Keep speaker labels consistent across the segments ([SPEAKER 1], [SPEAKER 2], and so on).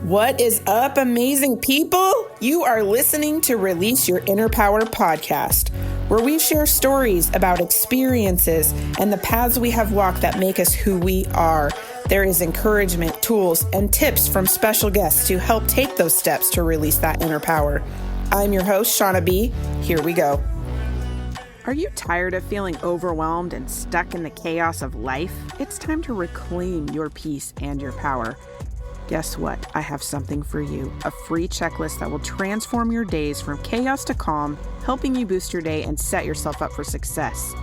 [SPEAKER 1] What is up, amazing people? You are listening to Release Your Inner Power podcast, where we share stories about experiences and the paths we have walked that make us who we are. There is encouragement, tools, and tips from special guests to help take those steps to release that inner power. I'm your host, Shauna B. Here we go. Are you tired of feeling overwhelmed and stuck in the chaos of life? It's time to reclaim your peace and your power. Guess what? I have something for you. A free checklist that will transform your days from chaos to calm, helping you boost your day and set yourself up for success.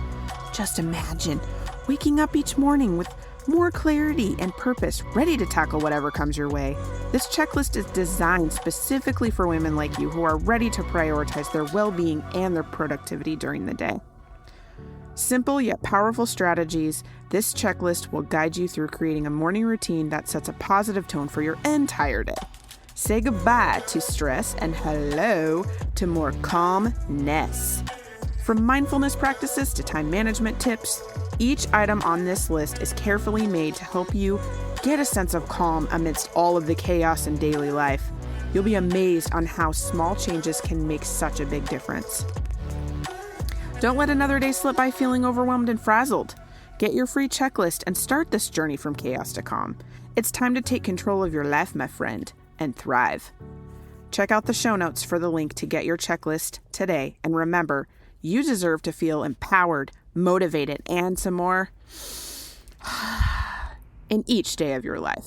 [SPEAKER 1] Just imagine waking up each morning with more clarity and purpose, ready to tackle whatever comes your way. This checklist is designed specifically for women like you who are ready to prioritize their well-being and their productivity during the day. Simple yet powerful strategies, this checklist will guide you through creating a morning routine that sets a positive tone for your entire day. Say goodbye to stress and hello to more calmness. From mindfulness practices to time management tips, each item on this list is carefully made to help you get a sense of calm amidst all of the chaos in daily life. You'll be amazed on how small changes can make such a big difference. Don't let another day slip by feeling overwhelmed and frazzled. Get your free checklist and start this journey from chaos to calm. It's time to take control of your life, my friend, and thrive. Check out the show notes for the link to get your checklist today. And remember, you deserve to feel empowered, motivated, and some more in each day of your life.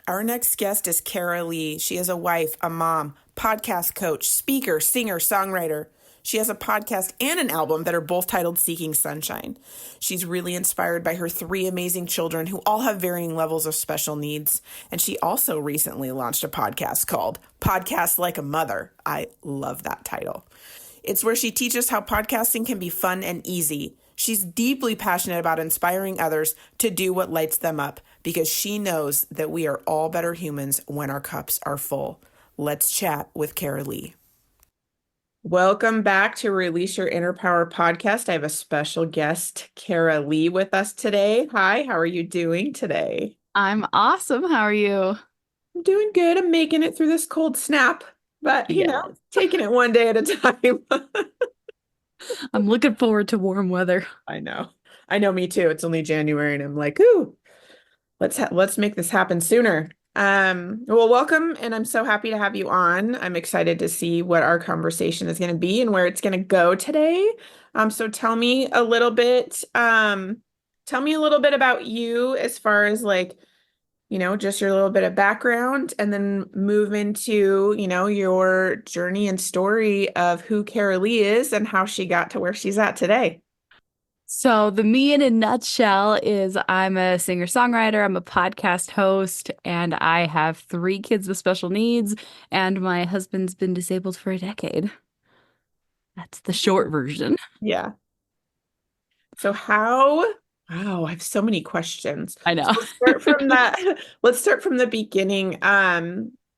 [SPEAKER 1] Our next guest is Karaleigh. She is a wife, a mom, podcast coach, speaker, singer, songwriter. She has a podcast and an album that are both titled Seeking Sunshine. She's really inspired by her 3 amazing children who all have varying levels of special needs. And she also recently launched a podcast called Podcast Like a Mother. I love that title. It's where she teaches how podcasting can be fun and easy. She's deeply passionate about inspiring others to do what lights them up because she knows that we are all better humans when our cups are full. Let's chat with Karaleigh. Welcome back to Release Your Inner Power podcast. I have a special guest, Karaleigh, with us today. Hi, how are you doing today?
[SPEAKER 2] I'm awesome. How are you?
[SPEAKER 1] I'm doing good. I'm making it through this cold snap, but taking it one day at a time.
[SPEAKER 2] I'm looking forward to warm weather.
[SPEAKER 1] I know, me too. It's only January and I'm like, ooh, let's make this happen sooner. Well, welcome. And I'm so happy to have you on. I'm excited to see what our conversation is going to be and where it's going to go today. So tell me a little bit about you as far as just your little bit of background and then move into, your journey and story of who Karaleigh is and how she got to where she's at today.
[SPEAKER 2] So the me in a nutshell is I'm a singer-songwriter, I'm a podcast host, and I have 3 kids with special needs, and my husband's been disabled for a decade. That's the short version.
[SPEAKER 1] Yeah. So wow, I have so many questions.
[SPEAKER 2] I know.
[SPEAKER 1] Let's start from the beginning.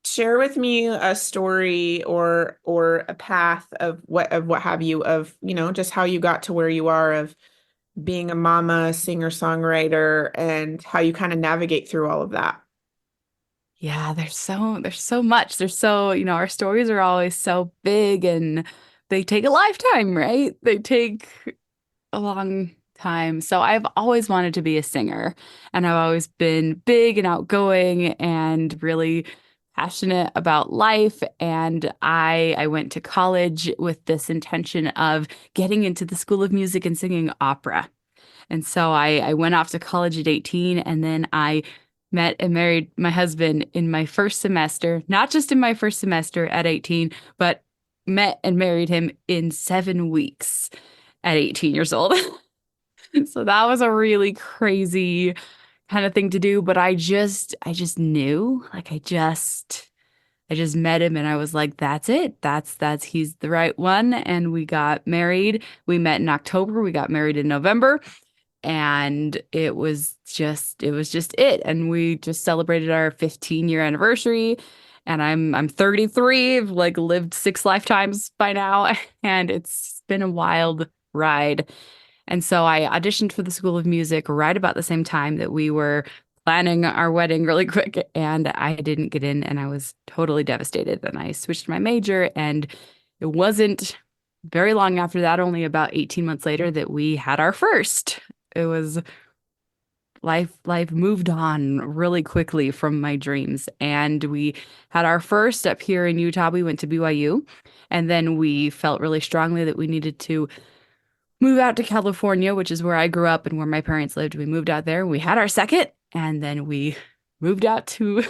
[SPEAKER 1] Share with me a story or a path of what have you of, just how you got to where you are of being a mama, singer-songwriter, and how you kind of navigate through all of that.
[SPEAKER 2] Yeah, there's so much. Our stories are always so big and they take a lifetime, right? They take a long time. So I've always wanted to be a singer, and I've always been big and outgoing and really passionate about life. And I went to college with this intention of getting into the School of Music and singing opera. And so I went off to college at 18, and then I met and married my husband in my first semester, not just in my first semester at 18, but met and married him in 7 weeks at 18 years old. So that was a really crazy kind of thing to do, but I just knew, I just met him and I was like, that's it. He's the right one. And we got married. We met in October. We got married in November. And it was just it. And we just celebrated our 15-year anniversary. And I'm 33. I've lived 6 lifetimes by now. And it's been a wild ride. And so I auditioned for the School of Music right about the same time that we were planning our wedding really quick. And I didn't get in, and I was totally devastated. And I switched my major, and it wasn't very long after that, only about 18 months later, that we had our first. It was life moved on really quickly from my dreams. And we had our first up here in Utah. We went to BYU, and then we felt really strongly that we needed to move out to California, which is where I grew up and where my parents lived. We moved out there. We had our second, and then we moved out to,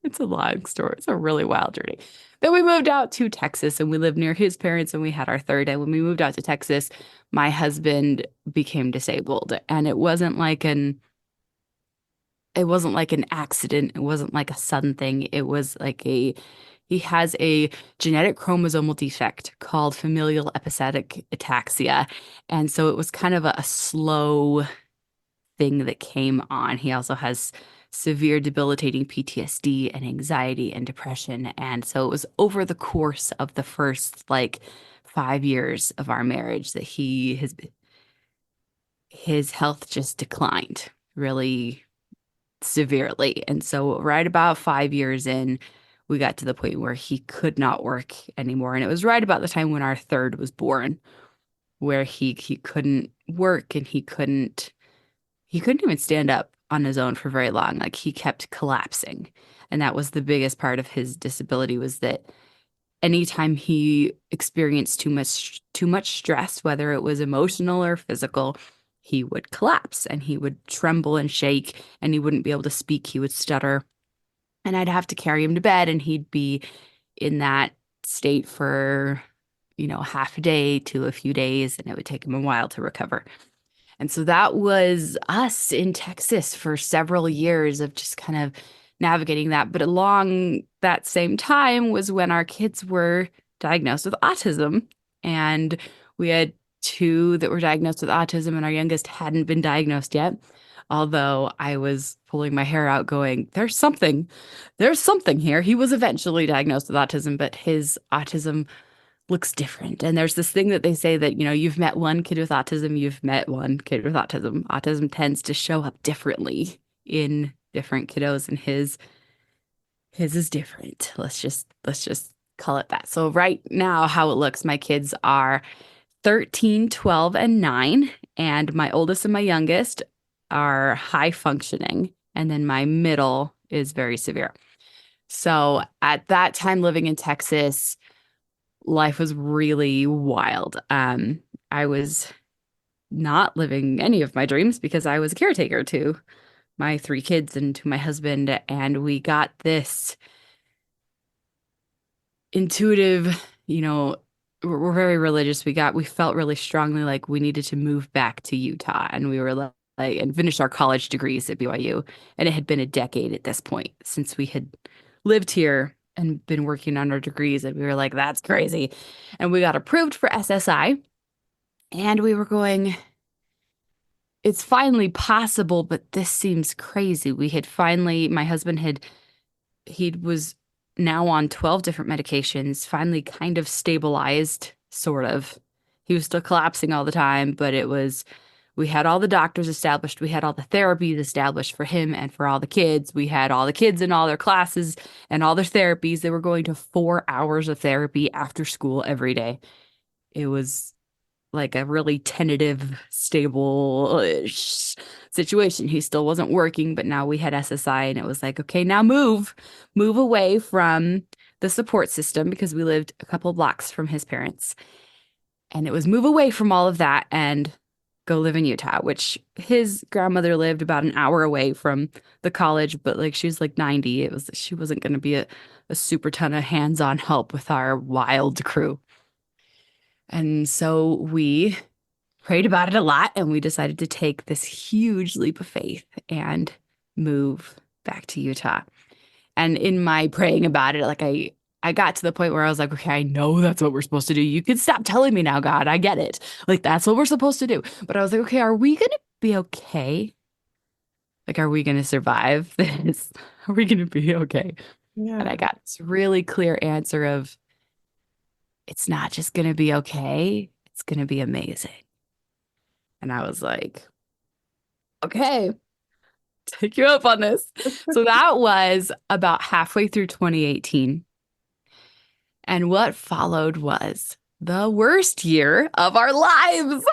[SPEAKER 2] it's a long story. It's a really wild journey. Then we moved out to Texas, and we lived near his parents, and we had our third. And when we moved out to Texas, my husband became disabled. And it wasn't like an accident. It wasn't like a sudden thing. It was like he has a genetic chromosomal defect called familial episodic ataxia. And so it was kind of a slow thing that came on. He also has severe debilitating PTSD and anxiety and depression. And so it was over the course of the first like 5 years of our marriage that his health just declined really severely. And so right about 5 years in, we got to the point where he could not work anymore. And it was right about the time when our third was born, where he couldn't work, and he couldn't even stand up on his own for very long. Like he kept collapsing. And that was the biggest part of his disability, was that anytime he experienced too much stress, whether it was emotional or physical, he would collapse and he would tremble and shake, and he wouldn't be able to speak. He would stutter, and I'd have to carry him to bed, and he'd be in that state for, half a day to a few days, and it would take him a while to recover. And so that was us in Texas for several years of just kind of navigating that. But along that same time was when our kids were diagnosed with autism. And we had two that were diagnosed with autism, and our youngest hadn't been diagnosed yet. Although I was pulling my hair out going, there's something here. He was eventually diagnosed with autism, but his autism looks different. And there's this thing that they say that, you've met one kid with autism, you've met one kid with autism. Autism tends to show up differently in different kiddos, and his is different. Let's just call it that. So right now, how it looks, my kids are 13, 12, and 9, and my oldest and my youngest are high functioning, and then my middle is very severe. So at that time living in Texas, life was really wild. I was not living any of my dreams because I was a caretaker to my three kids and to my husband, and we got this intuitive, we're very religious. We felt really strongly like we needed to move back to Utah, and we were like, and finish our college degrees at BYU. And it had been a decade at this point since we had lived here and been working on our degrees. And we were like, that's crazy. And we got approved for SSI. And we were going, it's finally possible, but this seems crazy. My husband he was now on 12 different medications, finally kind of stabilized, sort of. He was still collapsing all the time, but we had all the doctors established. We had all the therapies established for him and for all the kids. We had all the kids in all their classes and all their therapies. They were going to 4 hours of therapy after school every day. It was like a really tentative, stable situation. He still wasn't working, but now we had SSI, and it was like, okay, now move away from the support system, because we lived a couple blocks from his parents. And it was move away from all of that and go live in Utah, which his grandmother lived about an hour away from the college, but like she was like 90. She wasn't going to be a super ton of hands-on help with our wild crew. And so we prayed about it a lot, and we decided to take this huge leap of faith and move back to Utah. And in my praying about it, like I got to the point where I was like, okay, I know that's what we're supposed to do. You can stop telling me now, God. I get it. Like, that's what we're supposed to do. But I was like, okay, are we going to be okay? Like, are we going to survive this? Are we going to be okay?
[SPEAKER 1] Yeah.
[SPEAKER 2] And I got this really clear answer of, it's not just going to be okay. It's going to be amazing. And I was like, okay, take you up on this. So that was about halfway through 2018. And what followed was the worst year of our lives.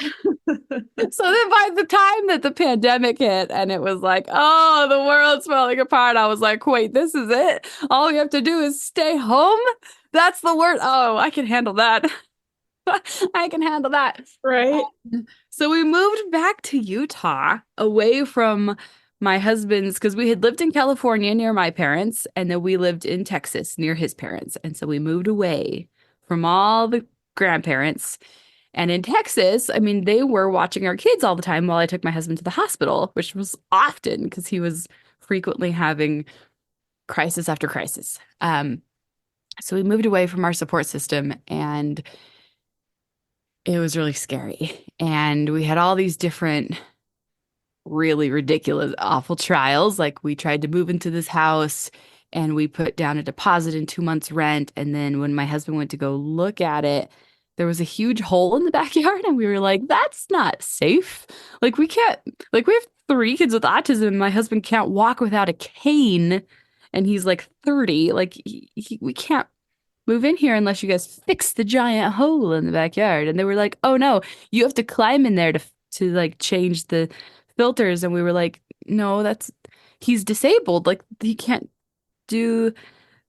[SPEAKER 2] So then by the time that the pandemic hit and it was like, oh, the world's falling apart, I was like, wait, this is it? All we have to do is stay home? That's the worst. Oh, I can handle that. I can handle that.
[SPEAKER 1] Right.
[SPEAKER 2] So we moved back to Utah away from my husband's because we had lived in California near my parents, and then we lived in Texas near his parents. And so we moved away from all the grandparents. And in Texas, I mean, they were watching our kids all the time while I took my husband to the hospital, which was often because he was frequently having crisis after crisis. So we moved away from our support system, and it was really scary. And we had all these different really ridiculous, awful trials. Like we tried to move into this house and we put down a deposit in 2 months' rent. And then when my husband went to go look at it, there was a huge hole in the backyard. And we were like, that's not safe. Like we can't, like we have 3 kids with autism. My husband can't walk without a cane. And he's like 30. Like we can't move in here unless you guys fix the giant hole in the backyard. And they were like, oh no, you have to climb in there to like change the filters. And we were like, no, he's disabled. Like he can't do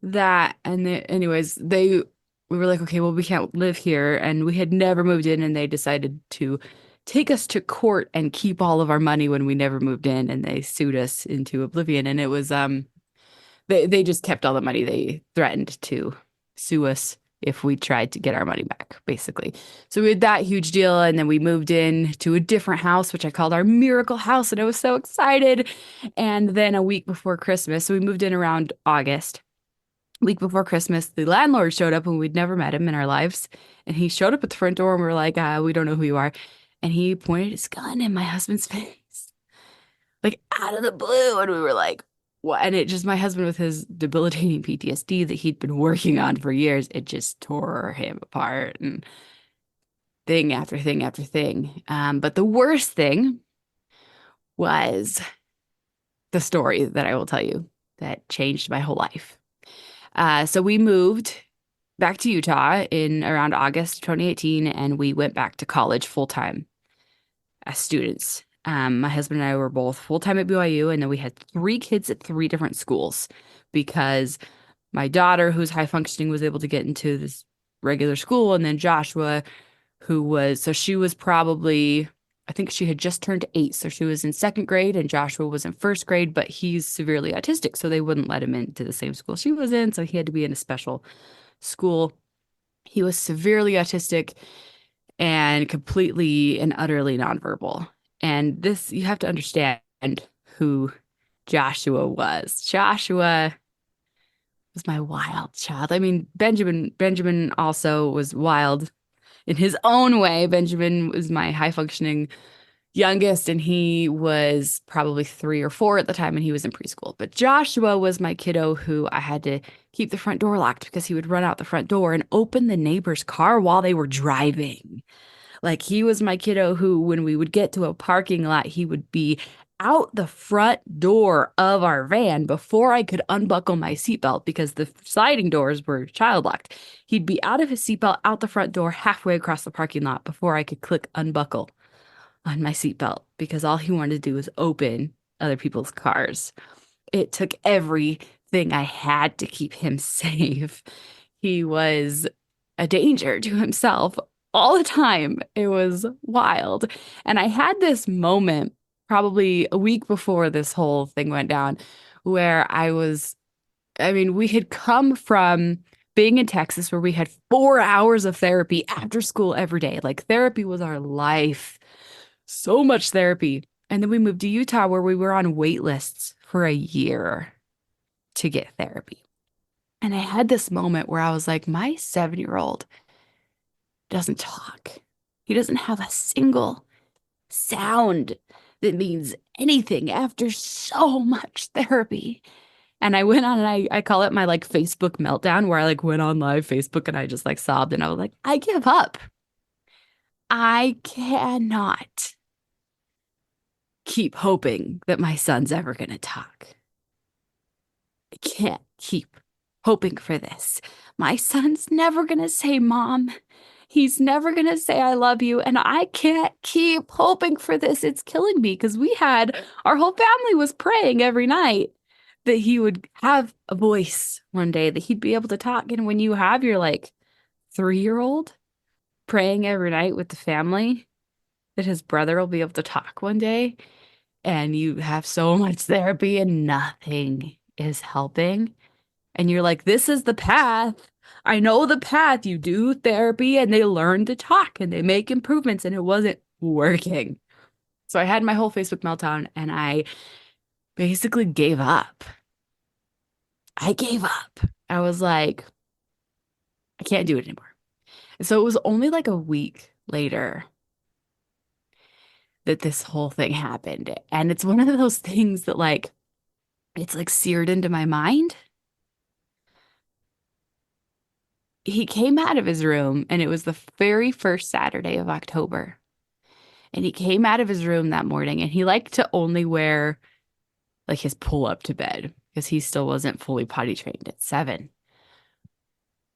[SPEAKER 2] that. And anyways, we were like, okay, well, we can't live here. And we had never moved in, and they decided to take us to court and keep all of our money when we never moved in. And they sued us into oblivion. And it was, they just kept all the money. They threatened to sue us if we tried to get our money back, basically. So we had that huge deal. And then we moved in to a different house, which I called our miracle house. And I was so excited. And then a week before Christmas, so we moved in around August. Week before Christmas, the landlord showed up, and we'd never met him in our lives. And he showed up at the front door, and we were like, we don't know who you are. And he pointed his gun in my husband's face, like out of the blue. And we were like, what? And it just, my husband with his debilitating PTSD that he'd been working on for years, it just tore him apart, and thing after thing after thing. But the worst thing was the story that I will tell you that changed my whole life. So we moved back to Utah in around August 2018, and we went back to college full time as students. My husband and I were both full time at BYU, and then we had 3 kids at 3 different schools because my daughter, who's high functioning, was able to get into this regular school, and then Joshua, so she was probably, I think she had just turned 8, so she was in 2nd grade, and Joshua was in 1st grade, but he's severely autistic, so they wouldn't let him into the same school she was in, so he had to be in a special school. He was severely autistic and completely and utterly nonverbal. And this, you have to understand who Joshua was. Joshua was my wild child. I mean, Benjamin also was wild in his own way. Benjamin was my high functioning youngest, and he was probably 3 or 4 at the time, and he was in preschool. But Joshua was my kiddo who I had to keep the front door locked because he would run out the front door and open the neighbor's car while they were driving. Like he was my kiddo who, when we would get to a parking lot, he would be out the front door of our van before I could unbuckle my seatbelt because the sliding doors were child locked. He'd be out of his seatbelt, out the front door, halfway across the parking lot before I could click unbuckle on my seatbelt because all he wanted to do was open other people's cars. It took everything I had to keep him safe. He was a danger to himself all the time. It was wild. And I had this moment probably a week before this whole thing went down where we had come from being in Texas where we had 4 hours of therapy after school every day. Like therapy was our life. So much therapy. And then we moved to Utah where we were on wait lists for a year to get therapy. And I had this moment where I was like, my 7-year-old doesn't talk. He doesn't have a single sound that means anything after so much therapy. And I went on and I call it my like Facebook meltdown where I like went on live Facebook and I just like sobbed and I was like, I give up. I cannot keep hoping that my son's ever going to talk. I can't keep hoping for this. My son's never going to say, Mom. He's never going to say, I love you. And I can't keep hoping for this. It's killing me because our whole family was praying every night that he would have a voice one day, that he'd be able to talk. And when you have your like 3-year-old praying every night with the family that his brother will be able to talk one day, and you have so much therapy and nothing is helping. And you're like, this is the path. I know the path. You do therapy and they learn to talk and they make improvements, and it wasn't working. So I had my whole Facebook meltdown and I basically gave up. I gave up. I was like, I can't do it anymore. And so it was only like a week later that this whole thing happened. And it's one of those things that like, it's like seared into my mind. He came out of his room and it was the very first Saturday of October. And he came out of his room that morning and he liked to only wear like his pull up to bed because he still wasn't fully potty trained at 7.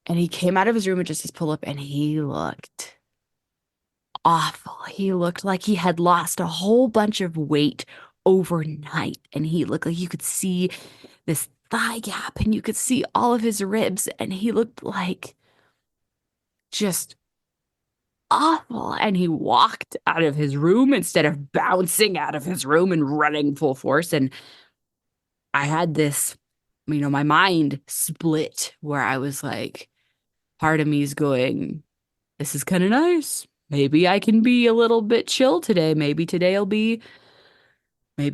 [SPEAKER 2] And he came out of his room with just his pull up and he looked awful. He looked like he had lost a whole bunch of weight overnight. And he looked like you could see this thigh gap and you could see all of his ribs. And he looked like just awful. And he walked out of his room instead of bouncing out of his room and running full force. And I had this, my mind split where I was like, part of me is going, this is kind of nice. Maybe I can be a little bit chill today. Maybe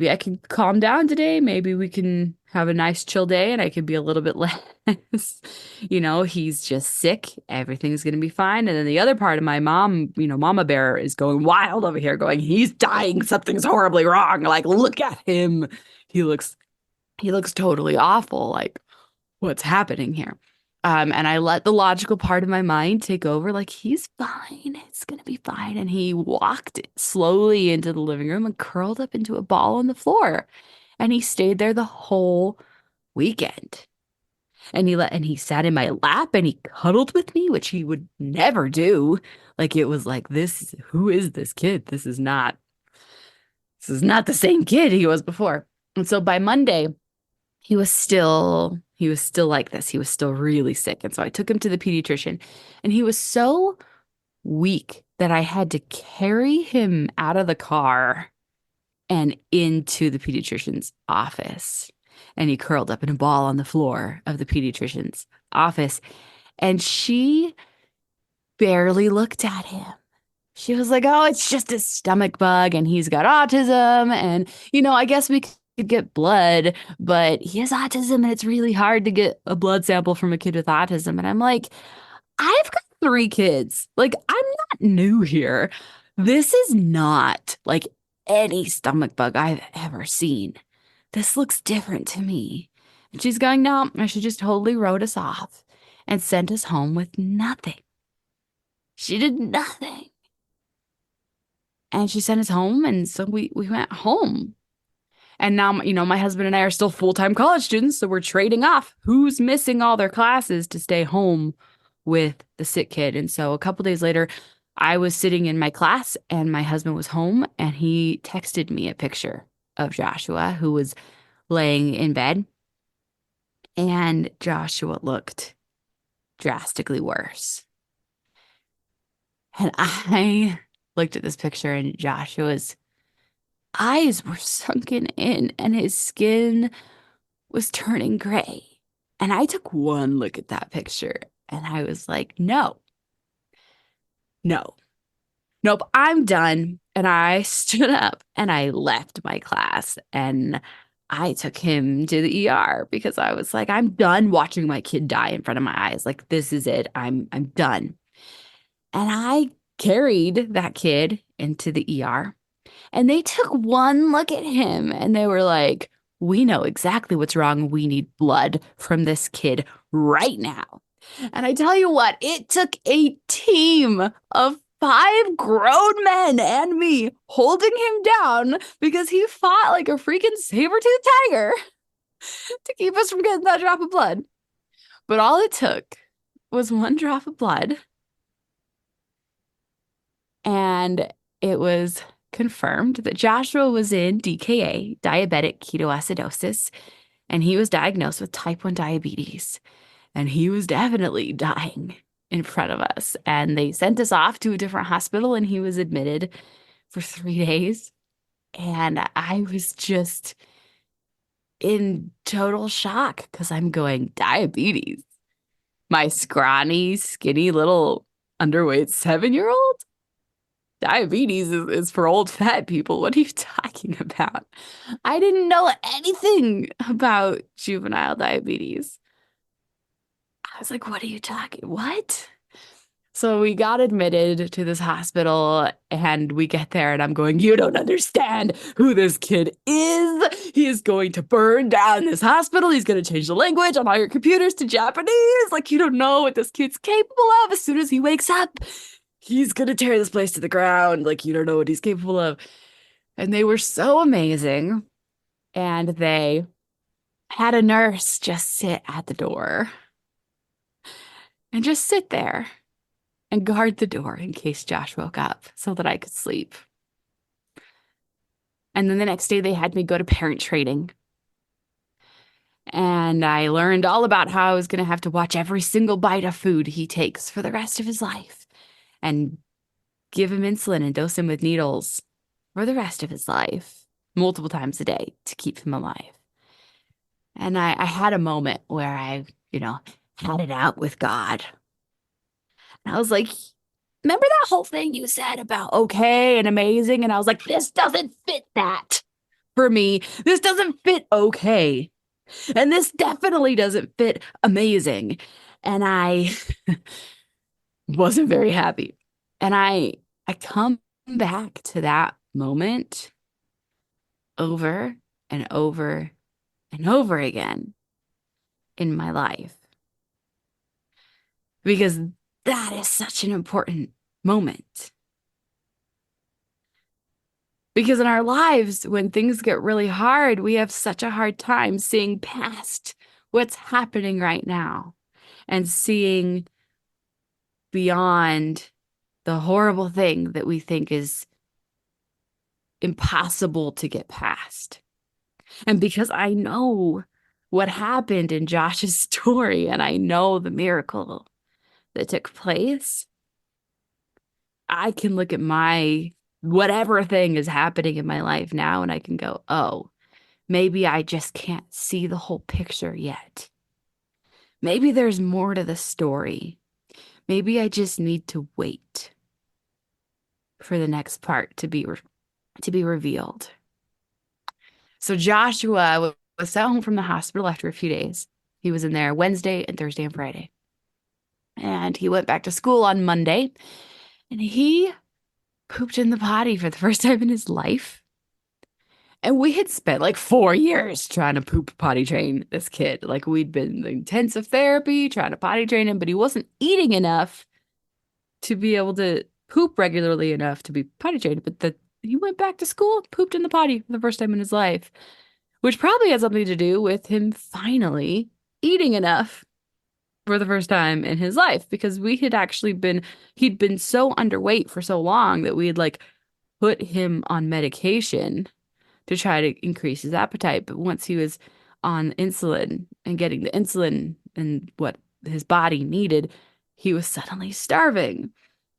[SPEAKER 2] I can calm down today. Maybe we can have a nice chill day and I can be a little bit less, he's just sick. Everything's going to be fine. And then the other part of my mom, Mama Bear is going wild over here going, he's dying. Something's horribly wrong. Like, look at him. He looks totally awful. Like, what's happening here? And I let the logical part of my mind take over, like, he's fine. It's going to be fine. And he walked slowly into the living room and curled up into a ball on the floor. And he stayed there the whole weekend. And he sat in my lap and he cuddled with me, which he would never do. Like, it was like, who is this kid? This is not the same kid he was before. And so by Monday, he was still like this. He was still really sick. And so I took him to the pediatrician and he was so weak that I had to carry him out of the car and into the pediatrician's office. And he curled up in a ball on the floor of the pediatrician's office. And she barely looked at him. She was like, oh, it's just a stomach bug and he's got autism. And, I guess we could get blood, but he has autism and it's really hard to get a blood sample from a kid with autism. And I'm like, I've got 3 kids. Like, I'm not new here. This is not like any stomach bug I've ever seen. This looks different to me. And she's going, no, she just totally wrote us off and sent us home with nothing. She did nothing. And she sent us home. And so we went home. And now, my husband and I are still full-time college students, so we're trading off who's missing all their classes to stay home with the sick kid. And so a couple days later, I was sitting in my class and my husband was home and he texted me a picture of Joshua who was laying in bed. And Joshua looked drastically worse. And I looked at this picture and Joshua's eyes were sunken in and his skin was turning gray. And I took one look at that picture and I was like, no, nope, I'm done. And I stood up and I left my class and I took him to the ER because I was like, I'm done watching my kid die in front of my eyes. Like, this is it. I'm done. And I carried that kid into the ER. And they took one look at him and they were like, we know exactly what's wrong. We need blood from this kid right now. And I tell you what, it took a team of 5 grown men and me holding him down because he fought like a freaking saber-toothed tiger to keep us from getting that drop of blood. But all it took was 1 drop of blood, and it was confirmed that Joshua was in DKA, diabetic ketoacidosis, and he was diagnosed with type 1 diabetes, and he was definitely dying in front of us. And they sent us off to a different hospital, and he was admitted for 3 days. And I was just in total shock because I'm going, diabetes? My scrawny, skinny, little underweight 7-year-old? Diabetes is for old fat people. What are you talking about? I didn't know anything about juvenile diabetes. I was like, what are you talking? What? So we got admitted to this hospital, and we get there, and I'm going, you don't understand who this kid is. He is going to burn down this hospital. He's going to change the language on all your computers to Japanese. Like, you don't know what this kid's capable of. As soon as he wakes up, he's going to tear this place to the ground. Like, you don't know what he's capable of. And they were so amazing. And they had a nurse just sit at the door and just sit there and guard the door in case Josh woke up so that I could sleep. And then the next day they had me go to parent training. And I learned all about how I was going to have to watch every single bite of food he takes for the rest of his life and give him insulin and dose him with needles for the rest of his life, multiple times a day to keep him alive. And I had a moment where I, had it out with God. And I was like, remember that whole thing you said about okay and amazing? And I was like, this doesn't fit that for me. This doesn't fit okay. And this definitely doesn't fit amazing. And I wasn't very happy. And I come back to that moment over and over and over again in my life. Because that is such an important moment. Because in our lives, when things get really hard, we have such a hard time seeing past what's happening right now and seeing beyond the horrible thing that we think is impossible to get past. And because I know what happened in Josh's story, and I know the miracle that took place, I can look at my whatever thing is happening in my life now and I can go, oh, maybe I just can't see the whole picture yet. Maybe there's more to the story. Maybe I just need to wait for the next part to be revealed. So Joshua was sent home from the hospital after a few days. He was in there Wednesday and Thursday and Friday. And he went back to school on Monday, and he pooped in the potty for the first time in his life. And we had spent like 4 years trying to poop potty train this kid. Like, we'd been in intensive therapy trying to potty train him, but he wasn't eating enough to be able to poop regularly enough to be potty trained. But he went back to school, pooped in the potty for the first time in his life, which probably had something to do with him finally eating enough for the first time in his life, because he'd been so underweight for so long that we had like put him on medication to try to increase his appetite. But once he was on insulin and getting the insulin and what his body needed, he was suddenly starving.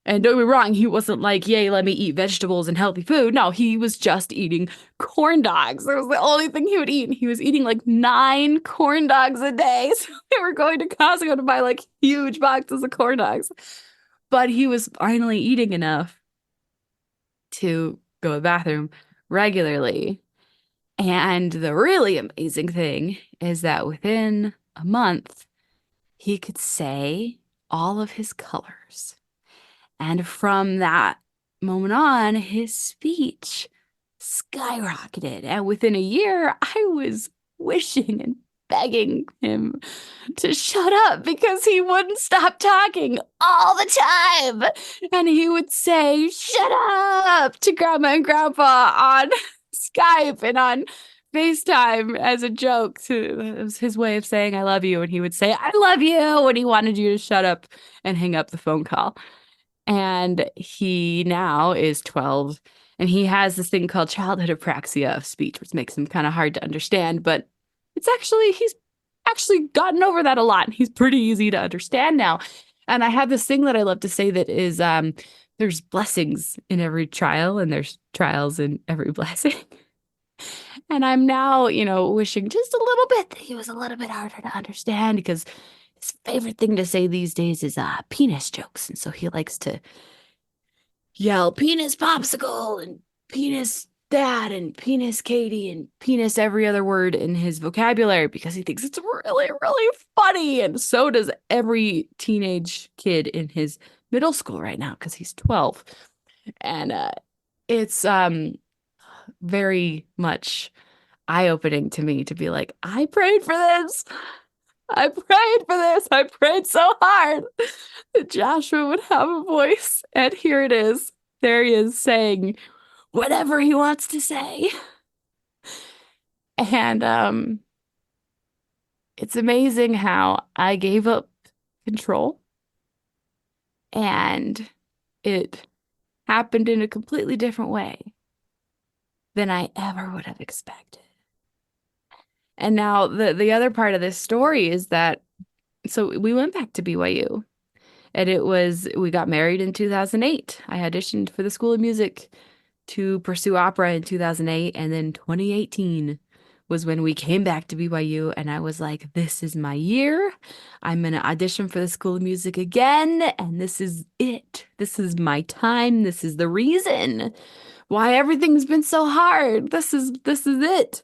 [SPEAKER 2] And don't get me wrong, he wasn't like, yay, let me eat vegetables and healthy food. No, he was just eating corn dogs. That was the only thing he would eat. And he was eating like 9 corn dogs a day. So they were going to Costco to buy like huge boxes of corn dogs. But he was finally eating enough to go to the bathroom regularly. And the really amazing thing is that within a month, he could say all of his colors. And from that moment on, his speech skyrocketed. And within a year, I was wishing and begging him to shut up because he wouldn't stop talking all the time. And he would say, shut up to grandma and grandpa on Skype and on FaceTime as a joke. It was his way of saying, I love you. And he would say, I love you when he wanted you to shut up and hang up the phone call. And he now is 12 and he has this thing called childhood apraxia of speech, which makes him kind of hard to understand. But he's actually gotten over that a lot. He's pretty easy to understand now. And I have this thing that I love to say that is there's blessings in every trial and there's trials in every blessing. And I'm now, wishing just a little bit that he was a little bit harder to understand because his favorite thing to say these days is penis jokes. And so he likes to yell penis popsicle and penis dad and penis Katie and penis every other word in his vocabulary because he thinks it's really, really funny. And so does every teenage kid in his middle school right now because he's 12. And it's very much eye-opening to me to be like, I prayed for this. I prayed for this. I prayed so hard that Joshua would have a voice. And here it is. There he is saying whatever he wants to say. And it's amazing how I gave up control and it happened in a completely different way than I ever would have expected. And now the other part of this story is that, so we went back to BYU and we got married in 2008. I auditioned for the School of Music to pursue opera in 2008. And then 2018 was when we came back to BYU and I was like, this is my year. I'm going to audition for the School of Music again. And this is it. This is my time. This is the reason why everything's been so hard. This is it.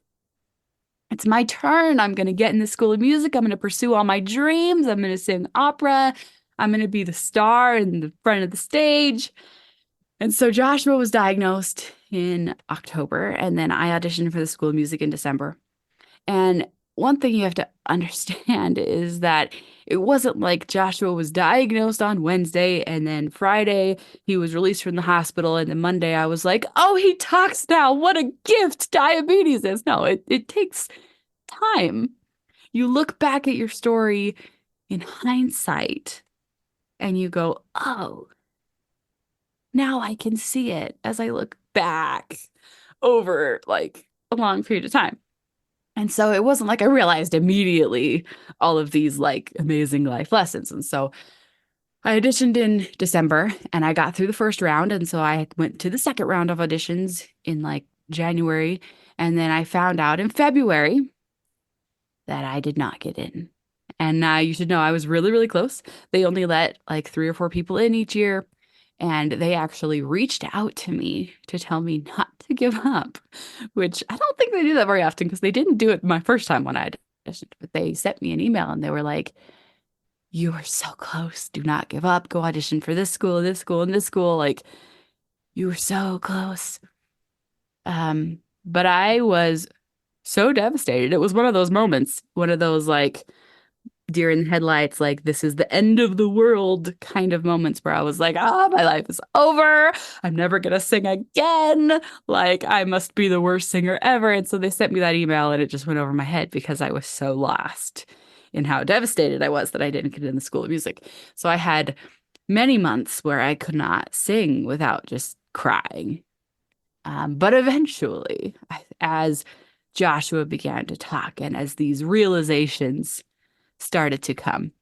[SPEAKER 2] It's my turn. I'm going to get in the School of Music. I'm going to pursue all my dreams. I'm going to sing opera. I'm going to be the star in the front of the stage. And so Joshua was diagnosed in October, and then I auditioned for the School of Music in December. And one thing you have to understand is that it wasn't like Joshua was diagnosed on Wednesday, and then Friday he was released from the hospital, and then Monday I was like, oh, he talks now. What a gift diabetes is. No, it takes time. You look back at your story in hindsight, and you go, oh, now I can see it as I look back over like a long period of time. And so it wasn't like I realized immediately all of these like amazing life lessons. And so I auditioned in December and I got through the first round. And so I went to the second round of auditions in like January. And then I found out in February that I did not get in. And you should know I was really, really close. They only let like 3 or 4 people in each year. And they actually reached out to me to tell me not to give up, which I don't think they do that very often because they didn't do it my first time when I auditioned. But they sent me an email and they were like, you are so close. Do not give up. Go audition for this school, this school, and this school. Like, you were so close. But I was so devastated. It was one of those moments, one of those like deer in the headlights, like this is the end of the world kind of moments where I was like, my life is over. I'm never going to sing again. Like, I must be the worst singer ever. And so they sent me that email and it just went over my head because I was so lost in how devastated I was that I didn't get in the School of Music. So I had many months where I could not sing without just crying. But eventually, as Joshua began to talk and as these realizations started to come,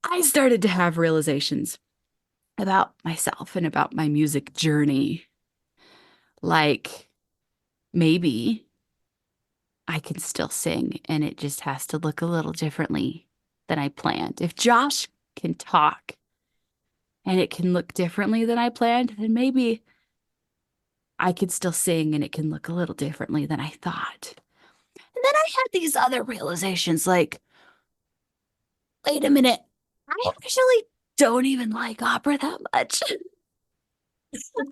[SPEAKER 2] I started to have realizations about myself and about my music journey. Like, maybe I can still sing and it just has to look a little differently than I planned. If Josh can talk and it can look differently than I planned, then maybe I could still sing and it can look a little differently than I thought. And then I had these other realizations like, wait a minute, I actually don't even like opera that much.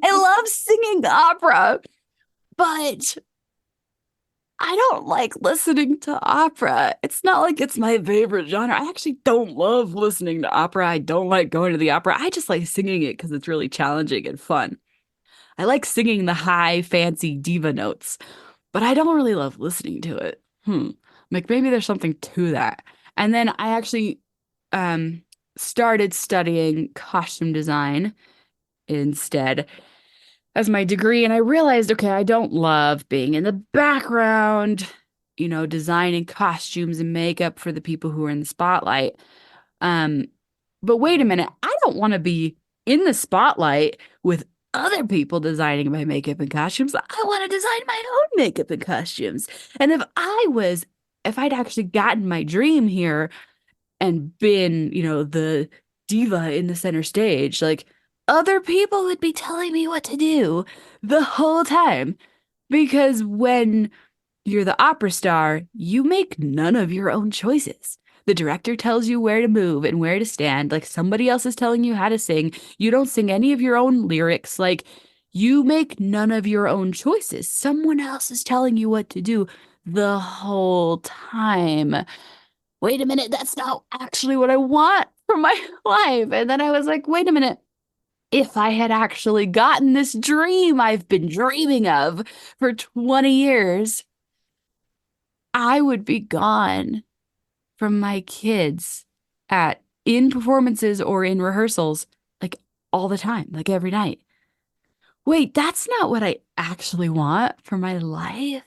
[SPEAKER 2] I love singing opera, but I don't like listening to opera. It's not like it's my favorite genre. I actually don't love listening to opera. I don't like going to the opera. I just like singing it because it's really challenging and fun. I like singing the high, fancy diva notes, but I don't really love listening to it. Like maybe there's something to that. And then I actually um started studying costume design instead as my degree. And I realized, okay, I don't love being in the background, designing costumes and makeup for the people who are in the spotlight. Um, but wait a minute, I don't want to be in the spotlight with other people designing my makeup and costumes. I want to design my own makeup and costumes. And if I'd actually gotten my dream here and been, the diva in the center stage, like other people would be telling me what to do the whole time. Because when you're the opera star, you make none of your own choices. The director tells you where to move and where to stand, like somebody else is telling you how to sing. You don't sing any of your own lyrics. Like you make none of your own choices. Someone else is telling you what to do the whole time. Wait a minute, that's not actually what I want for my life. And then I was like, wait a minute. If I had actually gotten this dream I've been dreaming of for 20 years, I would be gone from my kids at in performances or in rehearsals like all the time, like every night. Wait, that's not what I actually want for my life.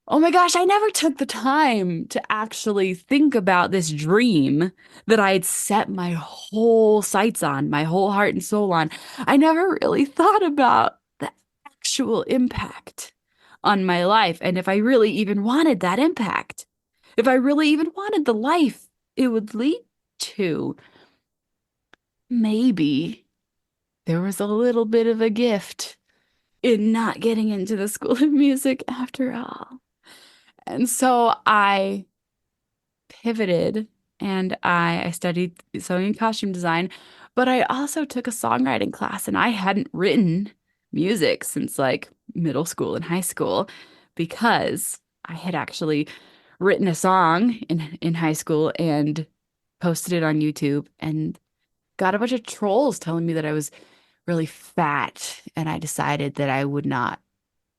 [SPEAKER 2] Oh my gosh, I never took the time to actually think about this dream that I had set my whole sights on, my whole heart and soul on. I never really thought about the actual impact on my life and if I really even wanted that impact, if I really even wanted the life it would lead to. Maybe there was a little bit of a gift in not getting into the School of Music after all. And so I pivoted and I studied sewing and costume design, but I also took a songwriting class and I hadn't written music since like middle school and high school because I had actually written a song in high school and posted it on YouTube and got a bunch of trolls telling me that I was really fat and I decided that I would not,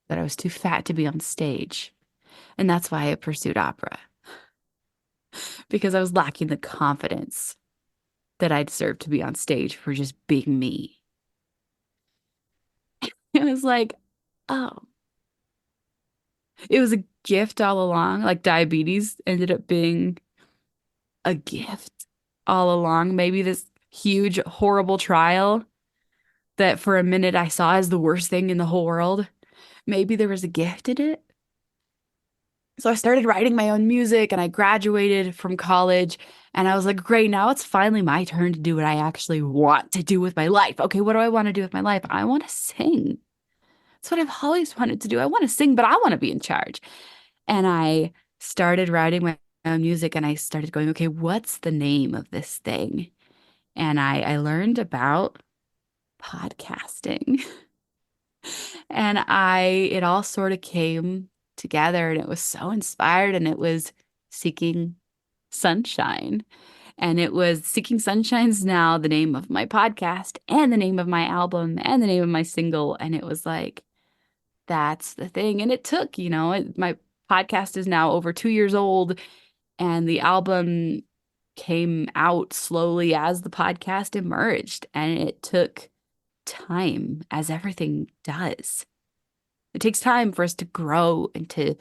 [SPEAKER 2] that I was too fat to be on stage. And that's why I pursued opera because I was lacking the confidence that I deserved to be on stage for just being me. It was like, oh, it was a gift all along. Like diabetes ended up being a gift all along. Maybe this huge, horrible trial that for a minute I saw as the worst thing in the whole world. Maybe there was a gift in it. So I started writing my own music and I graduated from college and I was like, great, now it's finally my turn to do what I actually want to do with my life. Okay, what do I want to do with my life? I want to sing. That's what I've always wanted to do. I want to sing, but I want to be in charge. And I started writing my own music and I started going, okay, what's the name of this thing? And I learned about podcasting. And it all sort of came together and it was so inspired and it was Seeking Sunshine. And it was Seeking Sunshine's now the name of my podcast and the name of my album and the name of my single. And it was like, that's the thing. And it took, my podcast is now over 2 years old and the album came out slowly as the podcast emerged. And it took time, as everything does. It takes time for us to grow and to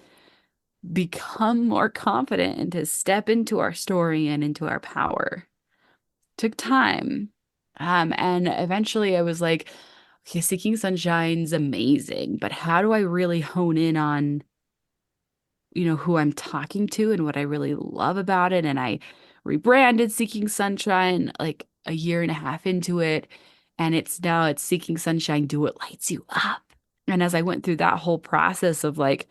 [SPEAKER 2] become more confident and to step into our story and into our power. It took time. And eventually I was like, okay, Seeking Sunshine's amazing, but how do I really hone in on, who I'm talking to and what I really love about it? And I rebranded Seeking Sunshine like a year and a half into it. And it's Seeking Sunshine, do what lights you up. And as I went through that whole process of like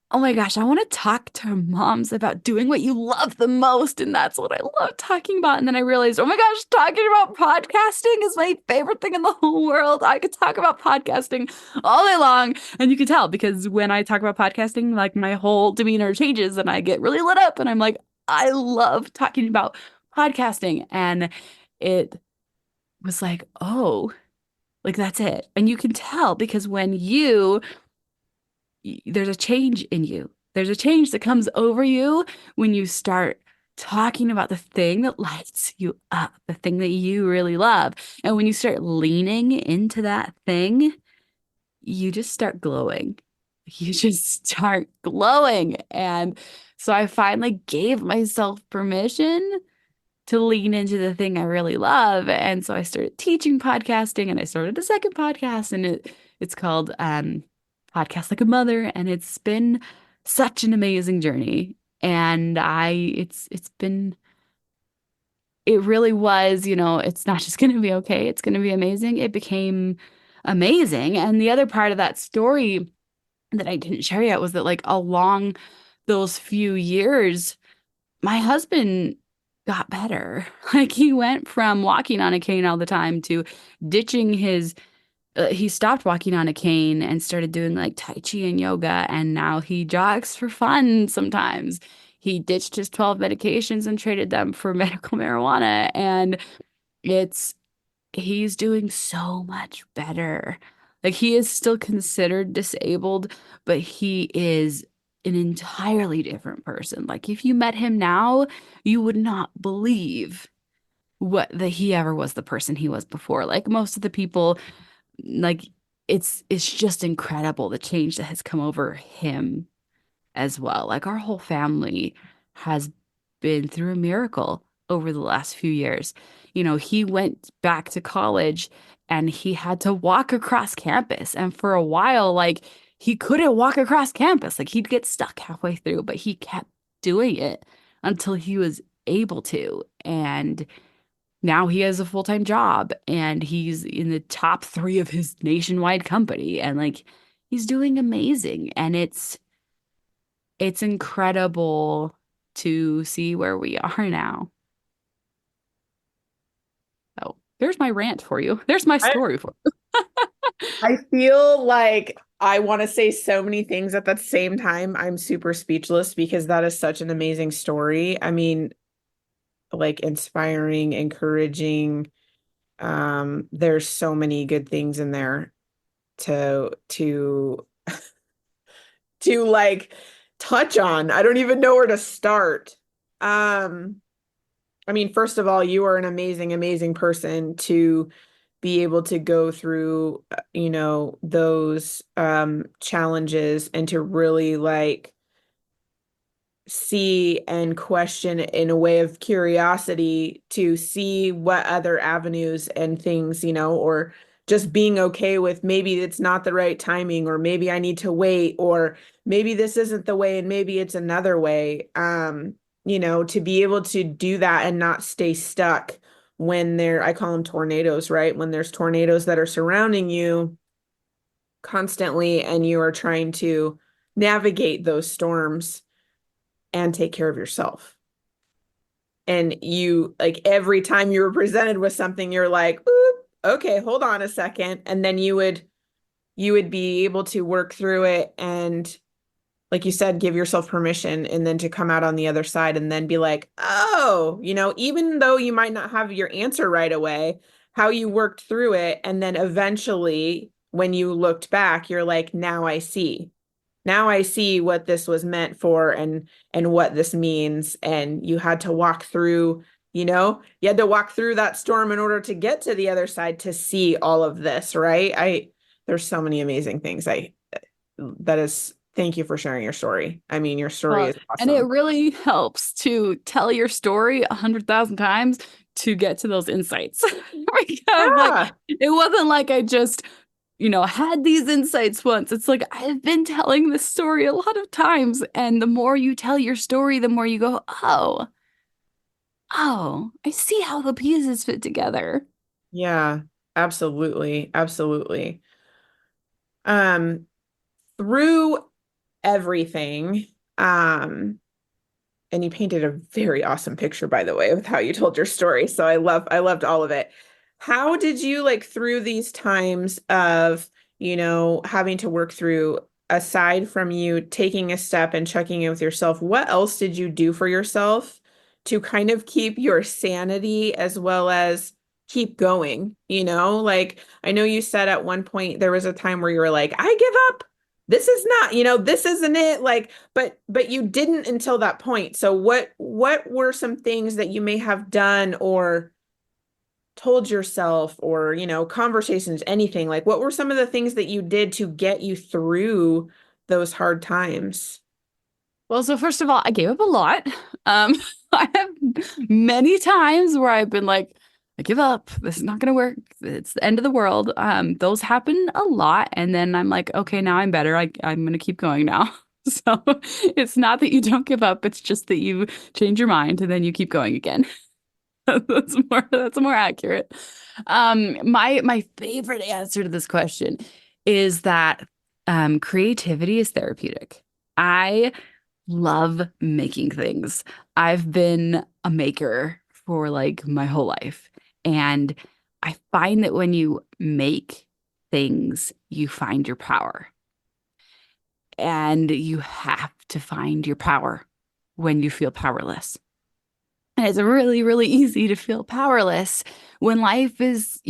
[SPEAKER 2] Oh my gosh, I want to talk to moms about doing what you love the most. And that's what I love talking about. And then I realized, oh my gosh, talking about podcasting is my favorite thing in the whole world. I could talk about podcasting all day long. And you can tell because when I talk about podcasting, like my whole demeanor changes and I get really lit up. And I'm like, I love talking about podcasting. And it was like, oh, like that's it. And you can tell because when there's a change in you. There's a change that comes over you when you start talking about the thing that lights you up, the thing that you really love. And when you start leaning into that thing, you just start glowing. You just start glowing. And so I finally gave myself permission to lean into the thing I really love. And so I started teaching podcasting and I started a second podcast and it's called Podcast Like a Mother. And it's been such an amazing journey. And it's been it really was, it's not just gonna be okay, it's gonna be amazing. It became amazing. And the other part of that story that I didn't share yet was that like along those few years my husband got better. Like he went from walking on a cane all the time to ditching he stopped walking on a cane and started doing like Tai Chi and yoga. And now he jogs for fun sometimes. He ditched his 12 medications and traded them for medical marijuana. And it's he's doing so much better. Like he is still considered disabled, but he is an entirely different person. Like if you met him now, you would not believe what that he ever was the person he was before. Like most of the people, like it's just incredible the change that has come over him as well. Like our whole family has been through a miracle over the last few years. He went back to college and he had to walk across campus. And for a while, like he couldn't walk across campus. Like he'd get stuck halfway through, but he kept doing it until he was able to. And now he has a full-time job and he's in the top three of his nationwide company. And like he's doing amazing. And it's incredible to see where we are now. So there's my rant for you. There's my
[SPEAKER 1] I,
[SPEAKER 2] story for you.
[SPEAKER 1] I feel like I want to say so many things at the same time. I'm super speechless because that is such an amazing story. I mean, like inspiring, encouraging. There's so many good things in there to to like touch on. I don't even know where to start. Um, I mean, first of all, you are an amazing, amazing person to be able to go through, those challenges and to really like see and question in a way of curiosity to see what other avenues and things, or just being okay with maybe it's not the right timing, or maybe I need to wait, or maybe this isn't the way and maybe it's another way. To be able to do that and not stay stuck when I call them tornadoes, right? When there's tornadoes that are surrounding you constantly and you are trying to navigate those storms and take care of yourself. And you like every time you were presented with something, you're like, oop, okay, hold on a second. And then you would be able to work through it and like you said, give yourself permission and then to come out on the other side and then be like, oh, even though you might not have your answer right away, how you worked through it. And then eventually when you looked back, you're like, now I see. Now I see what this was meant for and what this means. And you had to walk through, you had to walk through that storm in order to get to the other side to see all of this, right? There's so many amazing things. Thank you for sharing your story. I mean, your story
[SPEAKER 2] Well,
[SPEAKER 1] is
[SPEAKER 2] and it
[SPEAKER 1] awesome.
[SPEAKER 2] really helps to tell your story 100,000 times to get to those insights. Because like
[SPEAKER 1] Yeah.
[SPEAKER 2] it wasn't like I just had these insights once. It's like I've been telling this story a lot of times. And the more you tell your story, the more you go, oh, I see how the pieces fit together.
[SPEAKER 1] Yeah, absolutely. Absolutely. Um, through everything. Um, and you painted a very awesome picture, by the way, with how you told your story. So I loved all of it. How did you like through these times of, having to work through, aside from you taking a step and checking in with yourself, what else did you do for yourself to kind of keep your sanity as well as keep going? Like I know you said at one point there was a time where you were like, I give up. This is not, this isn't it. Like, but you didn't until that point. So what were some things that you may have done or told yourself or, conversations, anything? Like what were some of the things that you did to get you through those hard times?
[SPEAKER 2] Well, so first of all, I gave up a lot. Um, I have many times where I've been like, I give up. This is not going to work. It's the end of the world. Those happen a lot. And then I'm like, okay, now I'm better. I'm going to keep going now. So it's not that you don't give up. It's just that you change your mind and then you keep going again. That's more accurate. My favorite answer to this question is that creativity is therapeutic. I love making things. I've been a maker for like my whole life. And I find that when you make things, you find your power. And you have to find your power when you feel powerless. And it's really, really easy to feel powerless when life is,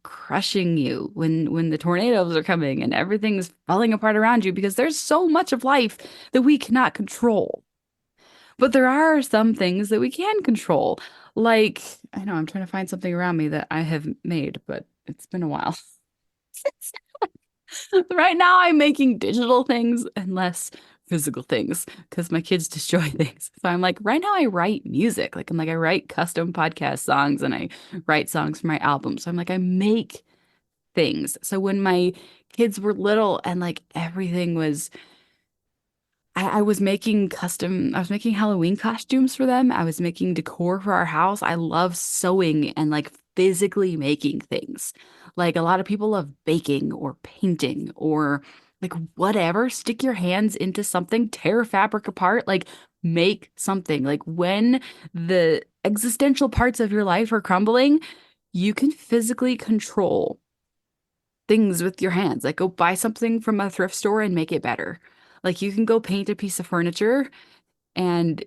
[SPEAKER 2] crushing you, when the tornadoes are coming and everything's falling apart around you, because there's so much of life that we cannot control. But there are some things that we can control. Like, I know I'm trying to find something around me that I have made, but it's been a while. Right now, I'm making digital things and less physical things because my kids destroy things. So I'm like, right now, I write music. Like, I write custom podcast songs and I write songs for my album. So I'm like, I make things. So when my kids were little and like everything was I I was making Halloween costumes for them. I was making decor for our house. I love sewing and like physically making things. Like a lot of people love baking or painting or like whatever. Stick your hands into something, tear fabric apart, like make something. Like when the existential parts of your life are crumbling, you can physically control things with your hands. Like go buy something from a thrift store and make it better. Like you can go paint a piece of furniture and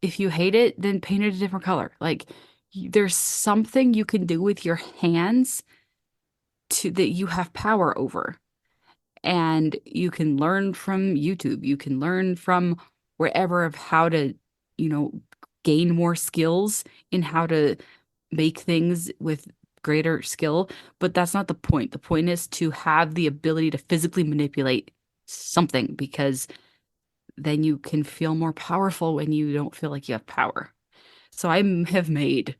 [SPEAKER 2] if you hate it, then paint it a different color. Like there's something you can do with your hands to that you have power over. And you can learn from YouTube. You can learn from wherever of how to, you know, gain more skills in how to make things with greater skill, but that's not the point. The point is to have the ability to physically manipulate something because then you can feel more powerful when you don't feel like you have power. So have made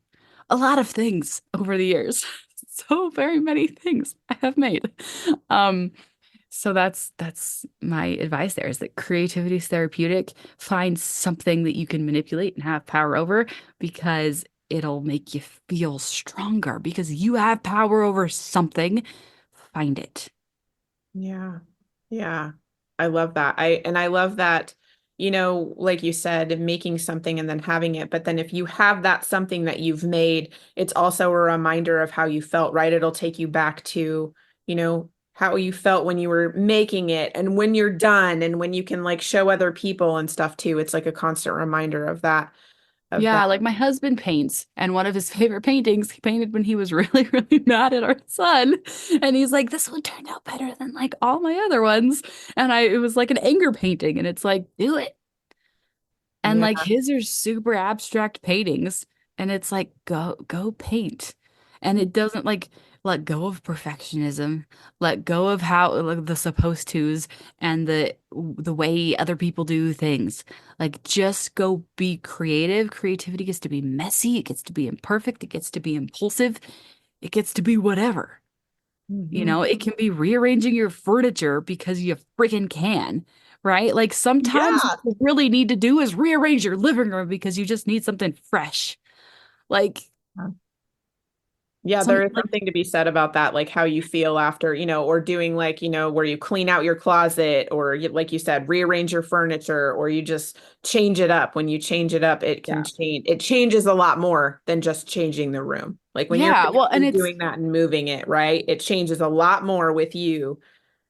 [SPEAKER 2] a lot of things over the years. So very many things I have made. Um, so that's my advice there is that creativity is therapeutic. Find something that you can manipulate and have power over because it'll make you feel stronger because you have power over something. Find it.
[SPEAKER 1] Yeah. Yeah. I love that. I love that, like you said, making something and then having it. But then if you have that something that you've made, it's also a reminder of how you felt, right? It'll take you back to, how you felt when you were making it and when you're done and when you can like show other people and stuff too. It's like a constant reminder of that, of
[SPEAKER 2] Yeah,
[SPEAKER 1] that.
[SPEAKER 2] like my husband paints, and one of his favorite paintings he painted when he was really, really mad at our son. And he's like, this one turned out better than like all my other ones. And it was like an anger painting, and it's like, do it. And
[SPEAKER 1] Yeah.
[SPEAKER 2] like his are super abstract paintings, and it's like, go paint. And it doesn't like let go of perfectionism, let go of how like the supposed tos and the way other people do things. Like just go be creative. Creativity gets to be messy, it gets to be imperfect, it gets to be impulsive, it gets to be whatever.
[SPEAKER 1] Mhm.
[SPEAKER 2] It can be rearranging your furniture because you freaking can, right? Like sometimes
[SPEAKER 1] Yeah.
[SPEAKER 2] what you really need to do is rearrange your living room because you just need something fresh. Like
[SPEAKER 1] Yeah,
[SPEAKER 2] Some
[SPEAKER 1] there is
[SPEAKER 2] like
[SPEAKER 1] something to be said about that, like how you feel after, or doing like, where you clean out your closet or like you said, rearrange your furniture or you just change it up. When you change it up, it can
[SPEAKER 2] yeah.
[SPEAKER 1] change. It changes a lot more than just changing the room. Like when you're
[SPEAKER 2] Yeah, well, and
[SPEAKER 1] physically
[SPEAKER 2] it's
[SPEAKER 1] doing that and moving it, right? It changes a lot more with you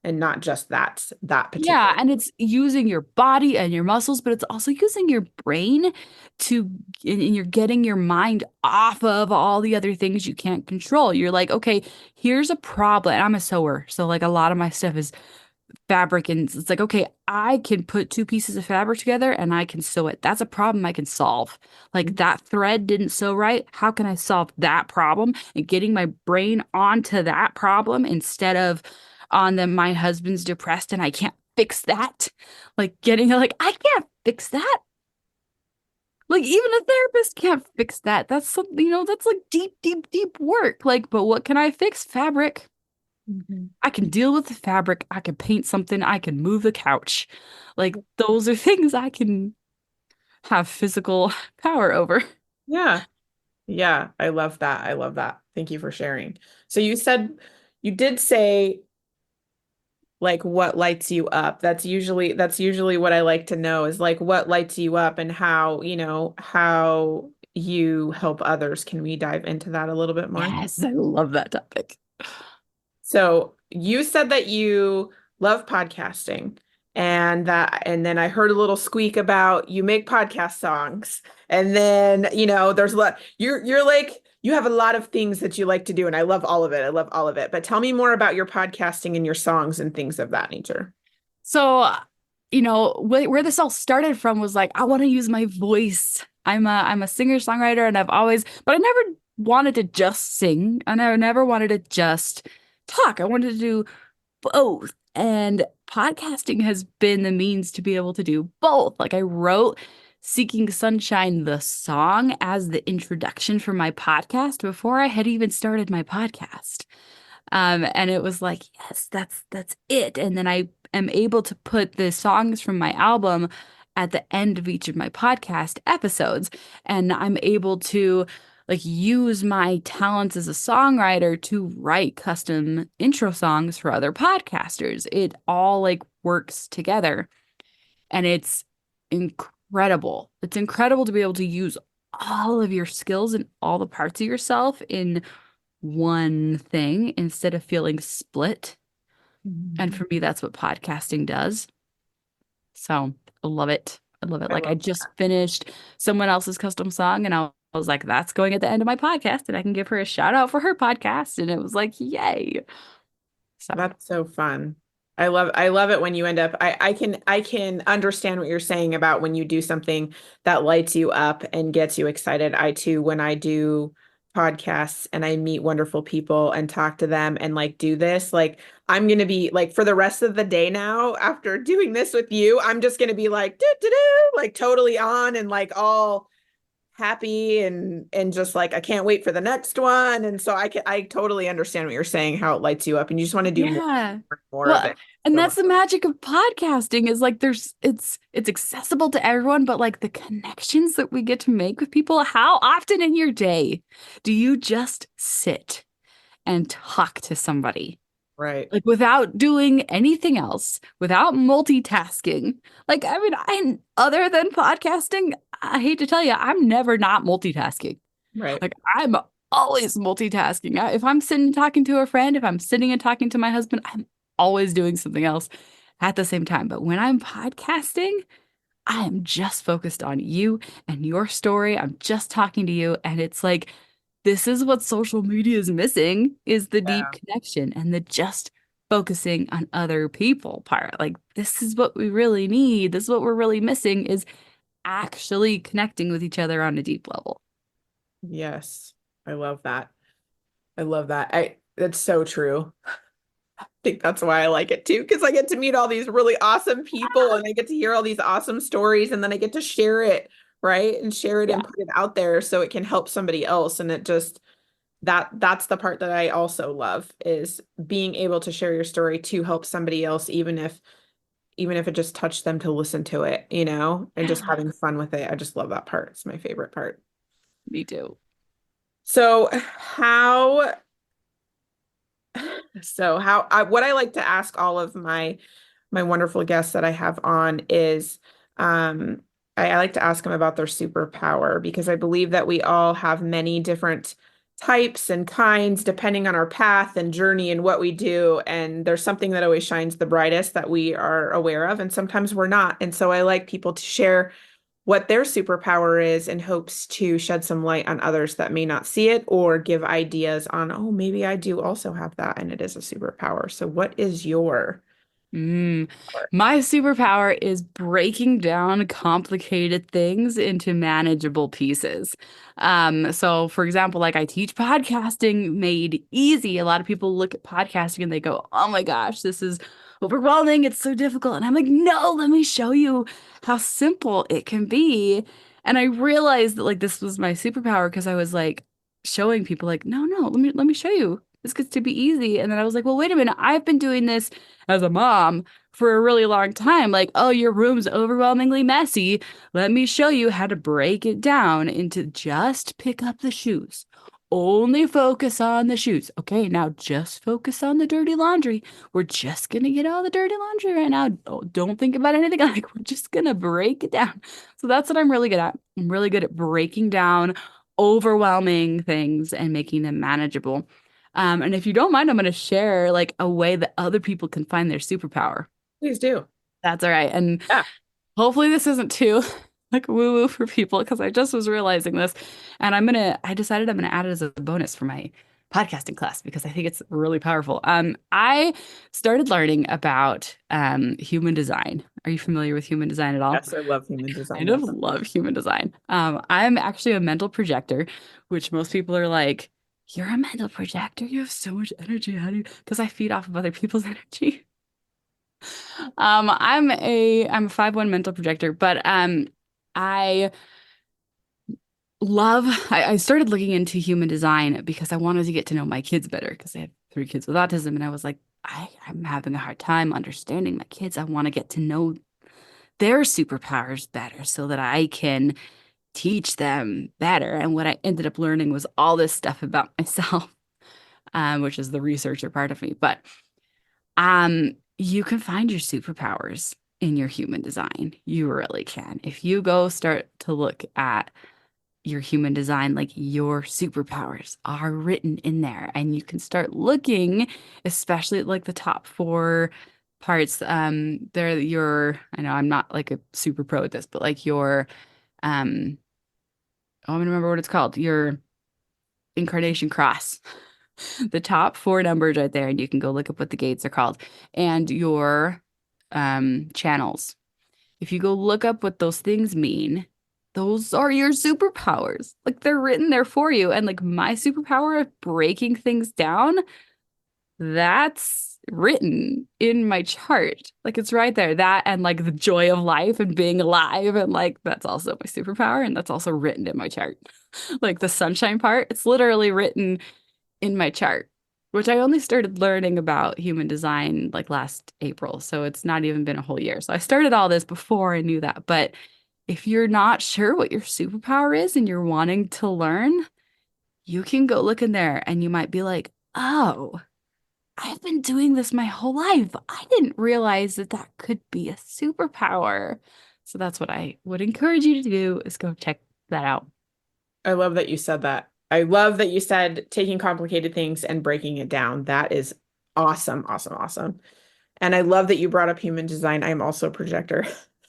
[SPEAKER 1] and not just that
[SPEAKER 2] yeah,
[SPEAKER 1] particular.
[SPEAKER 2] and it's using your body and your muscles, but it's also using your brain to, and you're getting your mind off of all the other things you can't control. You're like, okay, here's a problem. And I'm a sewer, so like a lot of my stuff is fabric, and it's like, okay, I can put two pieces of fabric together and I can sew it. That's a problem I can solve. Like that thread didn't sew right. How can I solve that problem? And getting my brain onto that problem instead of on the my husband's depressed and I can't fix that. Like getting like, I can't fix that. Like even a therapist can't fix that. That's something, that's like deep, deep, deep work. Like, but what can I fix? Fabric.
[SPEAKER 1] Mhm.
[SPEAKER 2] I can deal with the fabric. I can paint something. I can move the couch. Like those are things I can have physical power over.
[SPEAKER 1] Yeah. Yeah, I love that. I love that. Thank you for sharing. So you did say like what lights you up. That's usually what I like to know is like what lights you up and how you help others. Can we dive into that a little bit more?
[SPEAKER 2] Yes, I love that topic.
[SPEAKER 1] So you said that you love podcasting and then I heard a little squeak about you make podcast songs. And then, there's a lot you're like you have a lot of things that you like to do and I love all of it. I love all of it. But tell me more about your podcasting and your songs and things of that nature.
[SPEAKER 2] So, where this all started from was like, I want to use my voice. I'm a singer-songwriter and but I never wanted to just sing and I never wanted to just talk. I wanted to do both. And podcasting has been the means to be able to do both. Like I wrote Seeking Sunshine, the song, as the introduction for my podcast before I had even started my podcast. And it was like, yes, that's it. And then I am able to put the songs from my album at the end of each of my podcast episodes. And I'm able to like use my talents as a songwriter to write custom intro songs for other podcasters. It all like works together. And it's incredible. It's incredible to be able to use all of your skills and all the parts of yourself in one thing instead of feeling split. And
[SPEAKER 1] Mhm.
[SPEAKER 2] for me, that's what podcasting does. So I love it. I love it.
[SPEAKER 1] I
[SPEAKER 2] Like I
[SPEAKER 1] love
[SPEAKER 2] just finished someone else's custom song and I was like, that's going at the end of my podcast and I can give her a shout out for her podcast. And it was like, yay. So
[SPEAKER 1] That's so fun. I love it when you end up I can understand what you're saying about when you do something that lights you up and gets you excited. I too, when I do podcasts and I meet wonderful people and talk to them and like do this, like I'm gonna be like for the rest of the day now after doing this with you, I'm just gonna be like do do do like totally on and like all happy and just like I can't wait for the next one. And so I totally understand what you're saying, how it lights you up, and you just want to do more,
[SPEAKER 2] yeah.
[SPEAKER 1] more of
[SPEAKER 2] Well,
[SPEAKER 1] it.
[SPEAKER 2] and
[SPEAKER 1] So
[SPEAKER 2] that's
[SPEAKER 1] much.
[SPEAKER 2] the magic of podcasting is like it's accessible to everyone, but like the connections that we get to make with people, how often in your day do you just sit and talk to somebody?
[SPEAKER 1] Right.
[SPEAKER 2] Like without doing anything else, without multitasking. Like, I mean, other than podcasting, I hate to tell you, I'm never not multitasking.
[SPEAKER 1] Right.
[SPEAKER 2] Like, I'm always multitasking. If I'm sitting and talking to a friend, if I'm sitting and talking to my husband, I'm always doing something else at the same time. But when I'm podcasting, I am just focused on you and your story. I'm just talking to you. And it's like, this is what social media is missing is the deep
[SPEAKER 1] Yeah.
[SPEAKER 2] connection and the just focusing on other people part. Like this is what we really need. This is what we're really missing is actually connecting with each other on a deep level.
[SPEAKER 1] Yes. I love that. I love that. That's so true. I think that's why I like it too, because I get to meet all these really awesome people and I get to hear all these awesome stories and then I get to share it, right? And share it
[SPEAKER 2] Yeah.
[SPEAKER 1] and put it out there so it can help somebody else. And it just that's the part that I also love is being able to share your story to help somebody else, even if it just touched them to listen to it, and just
[SPEAKER 2] Yeah.
[SPEAKER 1] having fun with it. I just love that part. It's my favorite part.
[SPEAKER 2] Me too.
[SPEAKER 1] So what I like to ask all of my wonderful guests that I have on is um I like to ask them about their superpower because I believe that we all have many different types and kinds depending on our path and journey and what we do. And there's something that always shines the brightest that we are aware of, and sometimes we're not. And so I like people to share what their superpower is in hopes to shed some light on others that may not see it or give ideas on, oh, maybe I do also have that and it is a superpower. So what is your
[SPEAKER 2] Mm.
[SPEAKER 1] power?
[SPEAKER 2] My superpower is breaking down complicated things into manageable pieces. So for example, like I teach podcasting made easy. A lot of people look at podcasting and they go, "Oh my gosh, this is overwhelming. It's so difficult." And I'm like, "No, let me show you how simple it can be." And I realized that like this was my superpower because I was like showing people like, "No, no, let me show you. This gets to be easy." And then I was like, "Well, wait a minute. I've been doing this as a mom for a really long time. Like, oh, your room's overwhelmingly messy. Let me show you how to break it down into just pick up the shoes. Only focus on the shoes. Okay, now just focus on the dirty laundry. We're just gonna get all the dirty laundry right now. Oh, don't think about anything. Like, we're just gonna break it down." So that's what I'm really good at. I'm really good at breaking down overwhelming things and making them manageable. And if you don't mind, I'm going to share like a way that other people can find their superpower.
[SPEAKER 1] Please do.
[SPEAKER 2] That's all right. And
[SPEAKER 1] Yeah.
[SPEAKER 2] hopefully this isn't too like woo-woo for people because I just was realizing this. And I decided I'm gonna add it as a bonus for my podcasting class because I think it's really powerful. I started learning about human design. Are you familiar with human design at all?
[SPEAKER 1] Yes, I love human
[SPEAKER 2] I
[SPEAKER 1] design.
[SPEAKER 2] kind of
[SPEAKER 1] Yes.
[SPEAKER 2] love human design. I'm actually a mental projector, which most people are like, "You're a mental projector. You have so much energy. How do you?" Because I feed off of other people's energy. I'm a 5/1 mental projector, but I I started looking into human design because I wanted to get to know my kids better because I have 3 kids with autism, and I was like, I'm having a hard time understanding my kids. I want to get to know their superpowers better so that I can teach them better. And what I ended up learning was all this stuff about myself, which is the researcher part of me. But you can find your superpowers in your human design. You really can. If you go start to look at your human design, like your superpowers are written in there, and you can start looking, especially at like the top 4 parts. They're your, I know I'm not like a super pro at this, but like your, um, oh, I'm gonna remember what it's called, your incarnation cross. The top 4 numbers right there, and you can go look up what the gates are called, and your channels. If you go look up what those things mean, those are your superpowers. Like they're written there for you. And like my superpower of breaking things down, that's written in my chart. Like it's right there. That and like the joy of life and being alive. And like that's also my superpower. And that's also written in my chart. Like the sunshine part, it's literally written in my chart, which I only started learning about human design like last April. So it's not even been a whole year. So I started all this before I knew that. But if you're not sure what your superpower is and you're wanting to learn, you can go look in there and you might be like, "Oh, I've been doing this my whole life. I didn't realize that that could be a superpower." So that's what I would encourage you to do is go check that out.
[SPEAKER 1] I love that you said that. I love that you said taking complicated things and breaking it down. That is awesome, awesome, awesome. And I love that you brought up human design. I'm also a projector.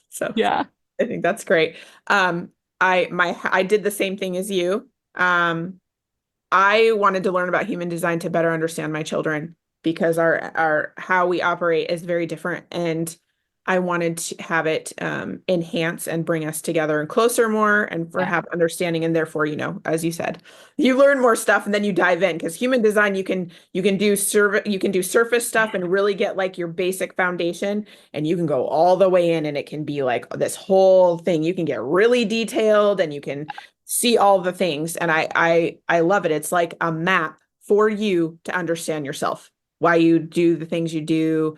[SPEAKER 1] So
[SPEAKER 2] Yeah.
[SPEAKER 1] I think that's great. I did the same thing as you. I wanted to learn about human design to better understand my children because our how we operate is very different, and I wanted to have it enhance and bring us together and closer more, and for
[SPEAKER 2] Yeah.
[SPEAKER 1] have understanding, and therefore, as you said, you learn more stuff and then you dive in because human design you can do surface stuff and really get like your basic foundation, and you can go all the way in and it can be like this whole thing. You can get really detailed and you can see all the things. And I love it. It's like a map for you to understand yourself, why you do the things you do,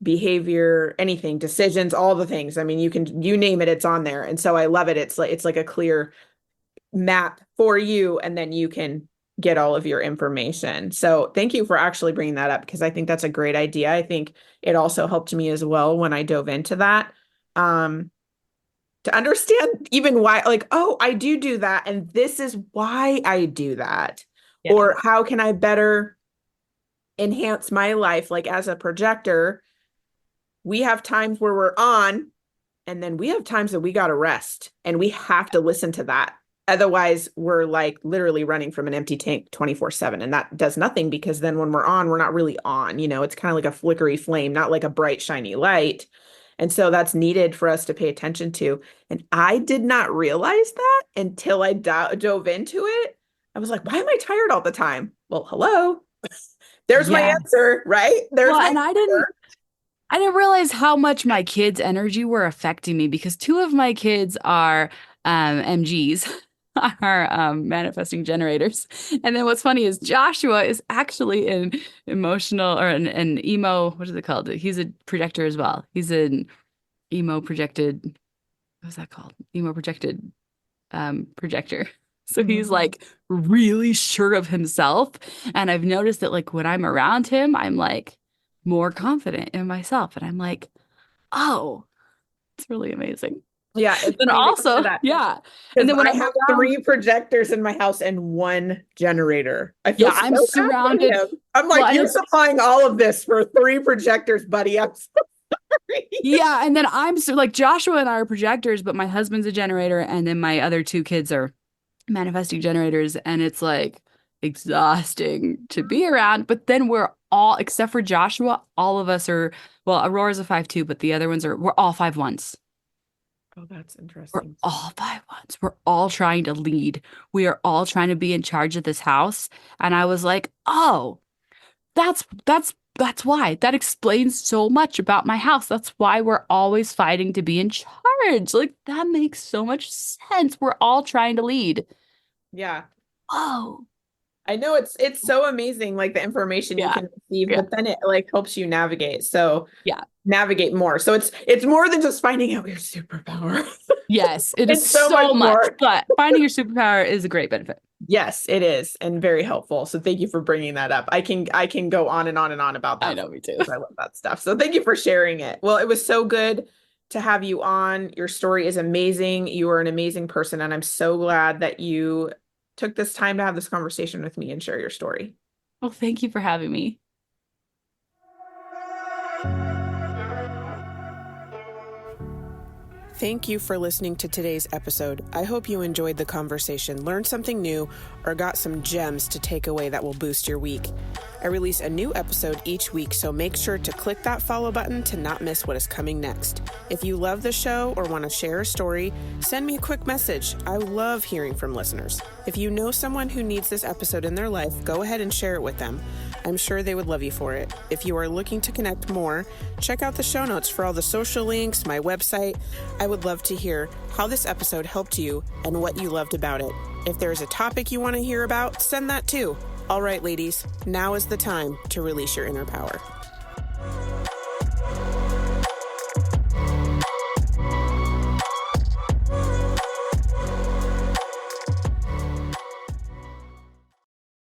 [SPEAKER 1] behavior, anything, decisions, all the things. I mean, you name it, it's on there. And so I love it. It's like a clear map for you, and then you can get all of your information. So thank you for actually bringing that up because I think that's a great idea. I think it also helped me as well when I dove into that. To understand even why, like, oh, I do that, and this is why I do that.
[SPEAKER 2] Yeah.
[SPEAKER 1] Or how can I better enhance my life? Like as a projector, we have times where we're on, and then we have times that we got to rest, and we have to listen to that. Otherwise, we're like literally running from an empty tank 24/7, and that does nothing because then when we're on, we're not really on. It's kind of like a flickery flame, not like a bright, shiny light. And so that's needed for us to pay attention to. And I did not realize that until I dove into it. I was like, why am I tired all the time? Well, hello. There's my
[SPEAKER 2] Yeah.
[SPEAKER 1] answer, right? There's
[SPEAKER 2] Well,
[SPEAKER 1] my
[SPEAKER 2] and I didn't realize how much my kids' energy were affecting me because two of my kids are MGs, are manifesting generators. And then what's funny is Joshua is actually an emotional or an emo, what is it called? He's a projector as well. He's an emo projected, what's that called? Emo projected projector. So he's like really sure of himself. And I've noticed that like when I'm around him, I'm like more confident in myself. And I'm like, oh, it's really amazing.
[SPEAKER 1] Yeah, it's
[SPEAKER 2] And
[SPEAKER 1] funny that you
[SPEAKER 2] also,
[SPEAKER 1] say that.
[SPEAKER 2] yeah.
[SPEAKER 1] Because
[SPEAKER 2] And then when
[SPEAKER 1] I
[SPEAKER 2] I'm
[SPEAKER 1] have
[SPEAKER 2] around,
[SPEAKER 1] 3 projectors in my house and 1 generator. I feel
[SPEAKER 2] yeah,
[SPEAKER 1] so
[SPEAKER 2] I'm
[SPEAKER 1] bad for
[SPEAKER 2] surrounded.
[SPEAKER 1] him. I'm
[SPEAKER 2] Well,
[SPEAKER 1] like,
[SPEAKER 2] and
[SPEAKER 1] you're
[SPEAKER 2] it's,
[SPEAKER 1] supplying all of this for 3 projectors, buddy. I'm so sorry.
[SPEAKER 2] yeah. And then I'm so like Joshua and I are projectors, but my husband's a generator. And then my other two kids are manifesting generators. And it's like exhausting to be around. But then we're all, except for Joshua, all of us are, well, Aurora's a 5-2, but the other ones we're all 5-1s.
[SPEAKER 1] Oh, that's
[SPEAKER 2] We're
[SPEAKER 1] interesting.
[SPEAKER 2] all 5-1s. We're all trying to lead. We are all trying to be in charge of this house. And I was like, oh, that's why. That explains so much about my house. That's why we're always fighting to be in charge. Like that makes so much sense. We're all trying to lead.
[SPEAKER 1] Yeah.
[SPEAKER 2] Oh,
[SPEAKER 1] I know it's so amazing, like the information you
[SPEAKER 2] yeah.
[SPEAKER 1] can receive,
[SPEAKER 2] Yeah.
[SPEAKER 1] but then it like helps you navigate. So
[SPEAKER 2] Yeah.
[SPEAKER 1] navigate more. So it's more than just finding out your superpower.
[SPEAKER 2] Yes, it is
[SPEAKER 1] It's so much
[SPEAKER 2] so much,
[SPEAKER 1] more.
[SPEAKER 2] but finding your superpower is a great benefit.
[SPEAKER 1] Yes, it is, and very helpful. So thank you for bringing that up. I can go on and on and on about
[SPEAKER 2] I
[SPEAKER 1] that
[SPEAKER 2] know, me too.
[SPEAKER 1] because I love that stuff. So thank you for sharing it. Well, it was so good to have you on. Your story is amazing. You are an amazing person, and I'm so glad that you took this time to have this conversation with me and share your story.
[SPEAKER 2] Well, thank you for having me.
[SPEAKER 1] Thank you for listening to today's episode. I hope you enjoyed the conversation, learned something new, or got some gems to take away that will boost your week. I release a new episode each week, so make sure to click that follow button to not miss what is coming next. If you love the show or want to share a story, send me a quick message. I love hearing from listeners. If you know someone who needs this episode in their life, go ahead and share it with them. I'm sure they would love you for it. If you are looking to connect more, check out the show notes for all the social links, my website. I would love to hear how this episode helped you and what you loved about it. If there's a topic you want to hear about, send that too. All right, ladies, now is the time to release your inner power.